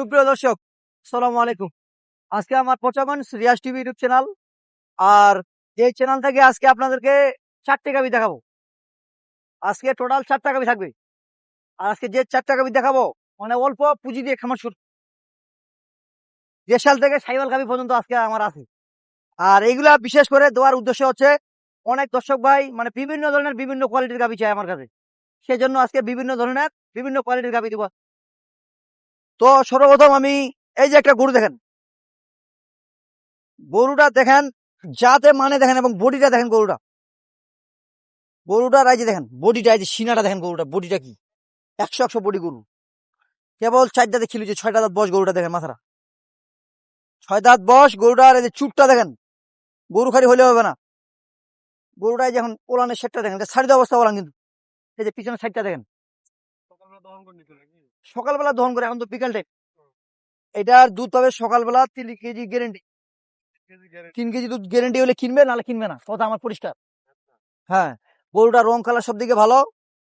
সুপ্রিয় দর্শক, আসসালামু আলাইকুম। আজকে আমার পচাগঞ্জ রিয়াজ টিভি ইউটিউব চ্যানেল, আর এই চ্যানেল থেকে আজকে আপনাদেরকে 4টে গাভী দেখাবো। আজকে টোটাল 4টা গাভী থাকবে। আর আজকে যে 4টা গাভী দেখাবো, মানে অল্প পুঁজি দিয়ে খামার শুরু, দেশাল থেকে সাইওয়াল গাভী পর্যন্ত আজকে আমার আছে। আর এইগুলা বিশেষ করে দেওয়ার উদ্দেশ্য হচ্ছে, অনেক দর্শক ভাই মানে বিভিন্ন ধরনের বিভিন্ন কোয়ালিটির গাভী চাই আমার কাছে, সেজন্য আজকে বিভিন্ন ধরনের বিভিন্ন কোয়ালিটির গাভী দিব। তো সর্বপ্রথম আমি এই যে একটা গরু দেখেন, গরুটা দেখেন, যাতে মানে দেখেন, এবং বডিটা দেখেন, গরুটার এই যে দেখেন বডিটা, এই যে সিনাটা দেখেন, গরুটা বডিটা কি 100 বডি গরু। কেবল 4 দাঁতে খিলুছে, 6টা দাঁত বয়স গরুটা দেখেন, মাথাটা 6 দাঁত বয়স গরুটার। এই যে চুটটা দেখেন, গরু খালি হইলে হবে না, গরুটা এই যে এখন ওলানের সেটটা দেখেন, এটা সারিদ অবস্থা ওলান, কিন্তু এই যে পিছনের সাইডটা দেখেন, সকালবেলা দহন করে, এখন তো বিকাল টাইম। এটার দুধ পাবে সকালবেলা 3 কেজি গ্যারেন্টি, 3 কেজি দুধ গ্যারেন্টি হলে কিনবে, নাহলে কিনবে না, কথা আমার পরিষ্কার। হ্যাঁ, গরুটা রং কালার সব দিকে ভালো।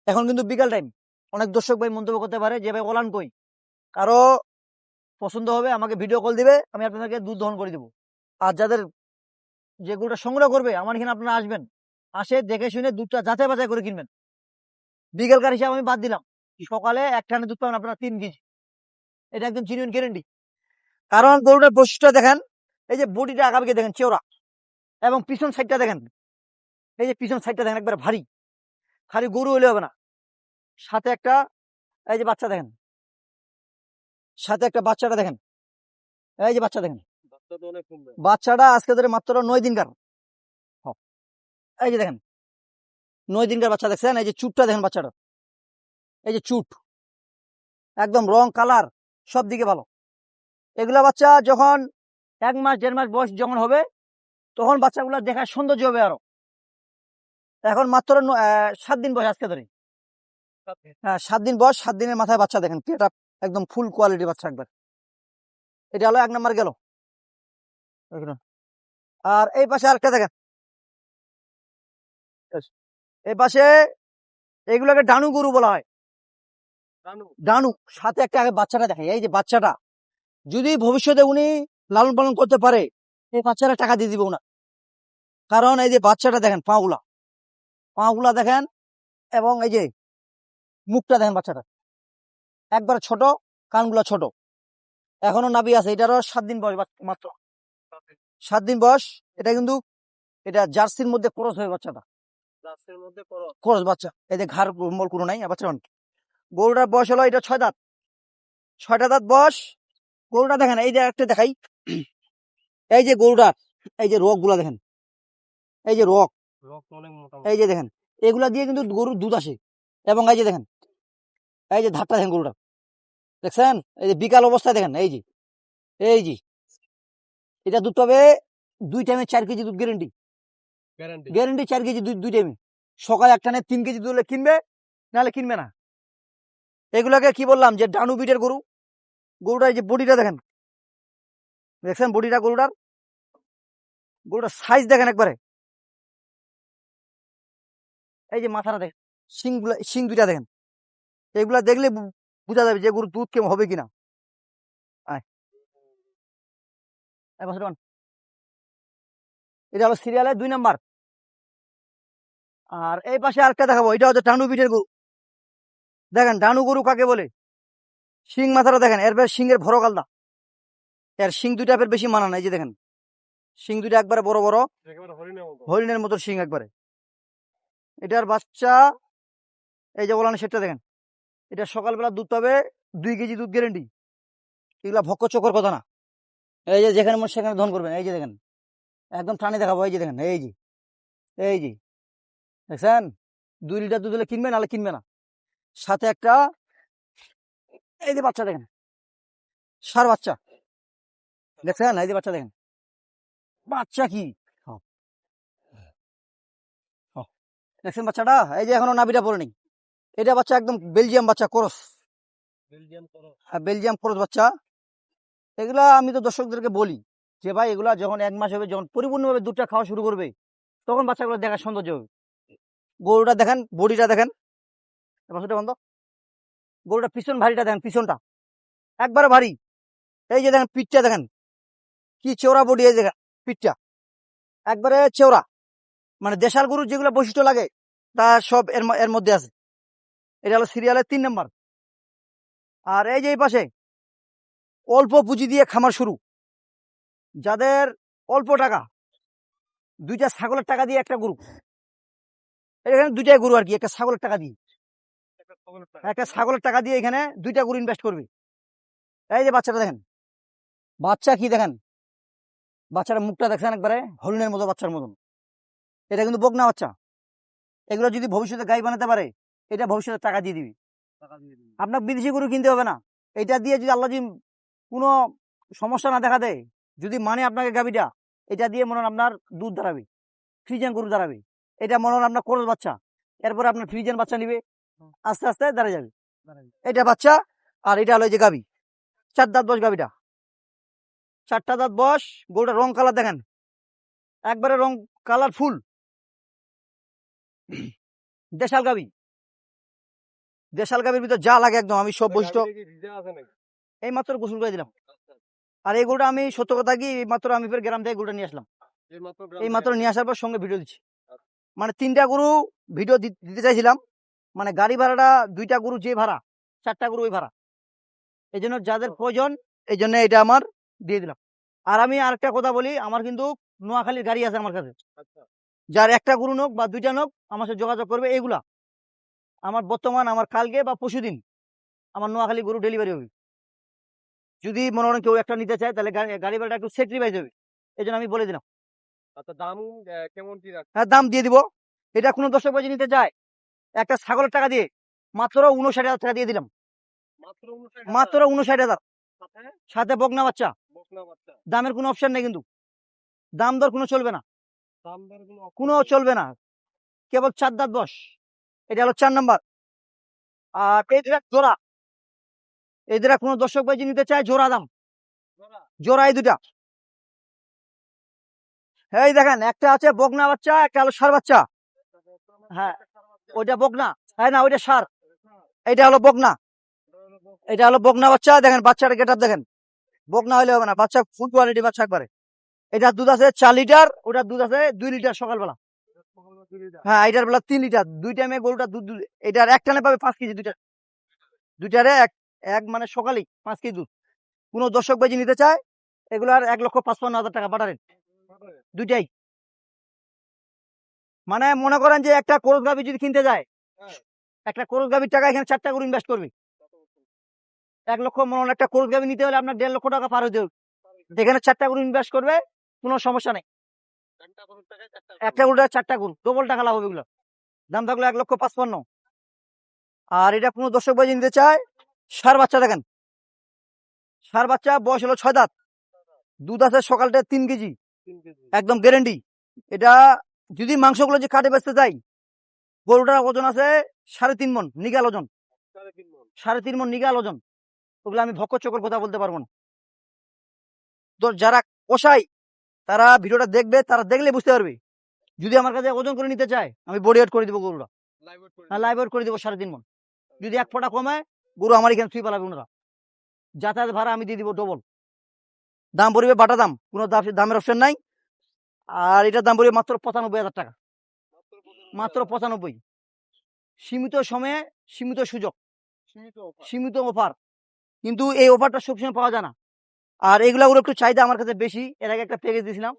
এখন কিন্তু বিকাল টাইম, অনেক দর্শক ভাই মন্তব্য করতে পারে যে ভাই ওলান কই, কারো পছন্দ হবে আমাকে ভিডিও কল দিবে, আমি আপনাদেরকে দুধ দহন করে দিব। আর যাদের যে গরুটা সংগ্রহ করবে, আমার এখানে আপনারা আসবেন, আসে দেখে শুনে দুধটা যাচাই বাছাই করে কিনবেন। বিকেলকার হিসাব আমি বাদ দিলাম, সকালে এক টানে দুধ পাবেন আপনারা 3 কেজি, এটা একদম জেনুইন গ্যারেন্টি। কারণ গরুটার বৈশিষ্ট্য দেখেন, এই যে বডিটা আগামীকে দেখেন চেওড়া, এবং পিছন সাইডটা দেখেন, এই যে পিছন সাইডটা দেখেন একবার ভারী, খালি গরু হলে হবে না, সাথে একটা এই যে বাচ্চা দেখেন, সাথে একটা বাচ্চাটা দেখেন, এই যে বাচ্চা দেখেন, বাচ্চাটা আজকে ধরে মাত্র 9 দিনকার। এই যে দেখেন 9 দিনকার বাচ্চা দেখছেন, এই যে চুটটা দেখেন বাচ্চাটা, এই যে চুট, একদম রং কালার সব দিকে ভালো। এগুলা বাচ্চা যখন 1 মাস 1.5 মাস বয়স যখন হবে, তখন বাচ্চাগুলা দেখার সৌন্দর্য হবে আরো। এখন মাত্র 7 দিন বয়স আজকে ধরে, হ্যাঁ 7 দিন বয়স, 7 দিনের মাথায় বাচ্চা দেখেন, এটা একদম ফুল কোয়ালিটি বাচ্চা একবার। এটা হলো 1 নাম্বার গেল। আর এই পাশে আরেকটা দেখেন, এই পাশে এগুলোকে ডানু গরু বলা হয়, ডানু। সাথে একটা আগে বাচ্চাটা দেখেন, এই যে বাচ্চাটা যদি ভবিষ্যতে উনি লালন পালন করতে পারে, এই বাচ্চাটা টাকা দিয়ে দিব না। কারণ এই যে বাচ্চাটা দেখেন, পাগুলা দেখেন, এবং এই যে মুখটা দেখেন বাচ্চাটা, একবার ছোট, কানগুলা ছোট, এখনো নাভি আছে। এটারও 7 দিন বয়স মাত্র, 7 দিন বয়স। এটা কিন্তু এটা জার্সির মধ্যে ক্রস হয়ে বাচ্চাটা, ক্রস বাচ্চা। এই যে ঘাড় মল কোনো নাই বাচ্চা। গরুটার বয়স হলো এটা 6 দাঁত, 6টা দাঁত বয়স। গরুটা দেখেন, এই যে একটা দেখাই, এই যে গরুটার এই যে রোগ গুলা দেখেন, এই যে রোগ, এই যে দেখেন, এগুলা দিয়ে কিন্তু গরুর দুধ আসে। এবং এই যে দেখেন, এই যে ধারটা দেখেন গরুটা, দেখছেন, এই যে বিকাল অবস্থায় দেখেন, এই যে এটা দুধ পাবে 2 টাইমে 4 কেজি দুধ গ্যারেন্টি, 4 কেজি দুধ 2 টাইমে। সকালে এক টানে 3 কেজি দুধ হলে কিনবে, নাহলে কিনবে না। এগুলাকে কি বললাম, যে ডানু বিটের গরু। গরুটার যে বডিটা দেখেন, দেখছেন বডিটা, গরুটার সাইজ দেখেন একবারে। এই যে মাথাটা দেখেন, শিং দুইটা দেখেন, এগুলা দেখলে বোঝা যাবে যে গরুর দুধ কেমন হবে কিনা। এটা হলো সিরিয়ালের 2 নাম্বার। আর এই পাশে আরেকটা দেখাবো, এটা হচ্ছে ডানু বিটের গরু। দেখেন ডানু গরু কাকে বলে, শিং মাথাটা দেখেন, এর শিংয়ের ভরক আলাদা, এর শিং দুইটা বেশি মানা নাই। যে দেখেন শিং দুইটা একবারে বড় বড়, হরিণের মতো শিং একবারে। এটার বাচ্চা এই যে বলানো সেটা দেখেন, এটা সকালবেলা দুধ পাবে 2 কেজি দুধ গ্যারেন্টি। এগুলা ভক্ক চকর কথা না, এই যে যেখানে মন সেখানে ধন করবেন। এই যে দেখেন, একদম টানে দেখাবো, এই যে দেখেন, এই যে দেখছেন, 2 লিটার দুধ হলে কিনবে, নাহলে কিনবে না। সাথে একটা এই যে বাচ্চা দেখেন, ষাঁড় বাচ্চা দেখছেন, এই যে বাচ্চা দেখেন, বাচ্চা কি দেখছেন বাচ্চাটা, এই যে এখনো নাভিটা পড়ে নেই। এটা বাচ্চা একদম বেলজিয়াম বাচ্চা, ক্রস, বেলজিয়াম ক্রস বাচ্চা। এগুলা আমি তো দর্শকদেরকে বলি যে ভাই, এগুলা যখন 1 মাস হবে, যখন পরিপূর্ণভাবে দুধটা খাওয়া শুরু করবে, তখন বাচ্চাগুলো দেখার সৌন্দর্য হবে। গরুটা দেখেন, বডিটা দেখেন, বন্ধ, গরুটা পিছন ভারীটা দেখেন, পিছনটা একবারে ভারী, এই যে দেখেন পিঠটা দেখেন কি চওড়া বডি, এই দেখেন পিঠটা একবারে চওড়া, মানে দেশাল গরুর যেগুলো বৈশিষ্ট্য লাগে তা সব এর মধ্যে আছে। এটা হলো সিরিয়ালের 3 নম্বর। আর এই যে এই পাশে অল্প পুঁজি দিয়ে খামার শুরু, যাদের অল্প টাকা, 2টা ছাগলের টাকা দিয়ে একটা গরু, এখানে 2টাই গরু আর কি, একটা ছাগলের টাকা দিয়ে, একটা ছাগলের টাকা দিয়ে এখানে 2টা গরু ইনভেস্ট করবে। এই যে বাচ্চাটা দেখেন, বাচ্চা কি দেখেন, বাচ্চাটা মুখটা দেখেন একবারে হরিণের মতো, বাচ্চার মতন। এটা কিন্তু বকনা বাচ্চা। এগুলো যদি ভবিষ্যতে গাই বানাতে পারে, এটা ভবিষ্যতে টাকা দিয়ে দিবি। আপনার বিদেশি গরু কিনতে হবে না, এটা দিয়ে যদি আল্লাহ যদি কোনো সমস্যা না দেখা দেয়, যদি মানে আপনাকে গাবিটা, এটা দিয়ে মনে হয় আপনার দুধ দাঁড়াবে, ফ্রিজেন গরু দাঁড়াবে। এটা মনে হয় আপনার কোরস বাচ্চা, এরপরে আপনার ফ্রিজেন বাচ্চা নিবে, আস্তে আস্তে দাঁড়িয়ে যাবে। এটা বাচ্চা, আর এটা হলো এই যে গাবি, 4 দাঁত বয়স গাবিটা, 4টা দাঁত বয়স। গরুটা রং কালার দেখেন, একবারে রং কালার ফুল, দেশাল গাবি। দেশাল গাবির ভিতর যা লাগে একদম, আমি সব বৈশিষ্ট্য এই মাত্র গোসল করে দিলাম। আর এই গরুটা আমি সত্য কথা কি, এই মাত্র আমি ফের গ্রাম থেকে গরুটা নিয়ে আসলাম, এই মাত্র নিয়ে আসার পর সঙ্গে ভিডিও দিচ্ছি। মানে 3টা গরু ভিডিও দিতে চাইছিলাম, মানে গাড়ি ভাড়াটা 2টা গরু যে ভাড়া, 4টা গরু ওই ভাড়া, এই জন্য যাদের প্রয়োজন এই জন্য এটা আমার দিয়ে দিলাম। আর আমি আরেকটা কথা বলি, আমার কিন্তু নোয়াখালীর গাড়ি আছে আমার কাছে, যার একটা গরু নোক বা 2টা নোক আমার সাথে যোগাযোগ করবে। এইগুলা আমার বর্তমান, আমার কালকে বা পরশুদিন আমার নোয়াখালী গরু ডেলিভারি হবে। যদি মনে করেন কেউ একটা নিতে চায়, তাহলে গাড়ি ভাড়াটা একটু স্যাক্রিফাইস হবে, এই জন্য আমি বলে দিলাম। আচ্ছা, দাম কেমন কি রাখছেন? হ্যাঁ, দাম দিয়ে দিব। এটা কোনো দর্শক বাজি নিতে চায়, একটা ছাগলের টাকা দিয়ে মাত্র 59,000 টাকা দিয়ে দিলাম, মাত্র 59,000? মাত্র 59,000, সাথে সাথে বকনা বাচ্চা। বকনা বাচ্চা। দামের কোনো অপশন নেই, কিন্তু দাম দর কোনো চলবে না, দাম দর কোনো চলবে না, কেবল 4 দাঁত বয়স। এটা হলো 4 নম্বর। আর এই দুটা জোড়া, এই দুটা কোনো দর্শক বাজি নিতে চায়, জোড়া দাম, জোড়া এই দুটা। এই দেখেন, একটা আছে বকনা বাচ্চা, একটা হলো ষাঁড় বাচ্চা। হ্যাঁ, ওইটা বকনা, হ্যাঁ না ওইটা ষাঁড়, এটা হলো বকনা, এটা হলো বকনা বাচ্চা। দেখেন বাচ্চার গেটআপ দেখেন, বকনা হলে হবে না, বাচ্চা ফুল কোয়ালিটি বাচ্চা একবারে। এটার দুধ আছে 4 লিটার, ওটার দুধ আছে 2 লিটার সকালবেলা। হ্যাঁ, এটার বেলা 3 লিটার, 2 টাইমে গরুটা দুধ, এটার এক টানে পাবে 5 কেজি, দুইটারে এক এক মানে সকালেই 5 কেজি দুধ। কোনো দর্শক বাজি নিতে চায়, এগুলার 1,55,000 টাকা বাটারের দুইটাই। মানে মনে করেন যে একটা কোরস গাভী যদি কিনতে যায়, একটা কোরস গাভীর টাকা এখানে 4টা গরু ইনভেস্ট করবে। 1 লক্ষ, মনে হয় একটা কোরস গাভী নিতে হলে আপনার 1.5 লক্ষ টাকা পার হতে হবে, এখানে 4টা গরু ইনভেস্ট করবে, কোনো সমস্যা নেই। একটা গরুটা 4টা গরু, ডবল টাকা লাভ হবে এগুলো। দাম থাকলো 1,55,000। আর এটা কোনো দর্শক বাজি নিতে চায়, ষাঁড় বাচ্চা দেখেন, ষাঁড় বাচ্চা, বয়স হলো 6 দাঁত, দুধ আছে সকালটা 3 কেজি, একদম গ্যারেন্টি। এটা যদি মাংসগুলো যে কাটে বেচতে চাই, গরুটার ওজন আছে 3.5 মন নিগাল ওজন, 3.5 মন নিগাল ওজন। ওগুলো আমি ভক্ক চক্কর কথা বলতে পারবো না। তো যারা কষাই তারা ভিডিওটা দেখবে, তারা দেখলে বুঝতে পারবে। যদি আমার কাছে ওজন করে নিতে চায়, আমি বডি ওয়েট করে দিব গরুটা, লাইভ ওয়েট করে দিব 3.5 মন। যদি 1 ফোঁটা কমায়, গরু আমার এখানে ছুঁই পালাবে ওনারা। যাতায়াত ভাড়া আমি দিয়ে দিব ডবল। দাম পড়বে বাটা দাম, কোনো দামের অপশন নাই। আর এটার দাম পড়বে মাত্র 95,000 টাকা, মাত্র 95। সীমিত সময়ে সীমিত সুযোগ, সীমিত অফার, কিন্তু এই অফারটা সবসময় পাওয়া যায় না। আর এগুলো একটু চাহিদা আমার কাছে বেশি। এর আগে একটা প্যাকেজ দিয়েছিলাম,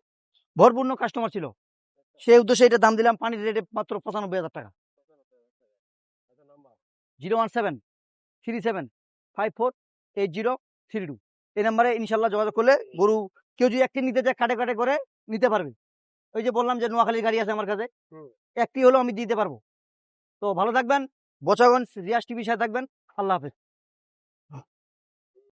ভরপূর্ণ কাস্টমার ছিল, সেই উদ্দেশ্যে এটা দাম দিলাম পানির রেটে মাত্র 95,000 টাকা। 01737548032 এই নাম্বারে ইনশাল্লাহ যোগাযোগ করলে গরু কেউ যদি একটি নিতে চায়, কাটে কাটে করে নিতে পারবে। ওই যে বললাম যে নোয়াখালীর গাড়ি আছে আমার কাছে, একটি হলো আমি দিতে পারবো। তো ভালো থাকবেন, বচাগঞ্জ রিয়াজ টিভির সাথে থাকবেন। আল্লাহ হাফেজ।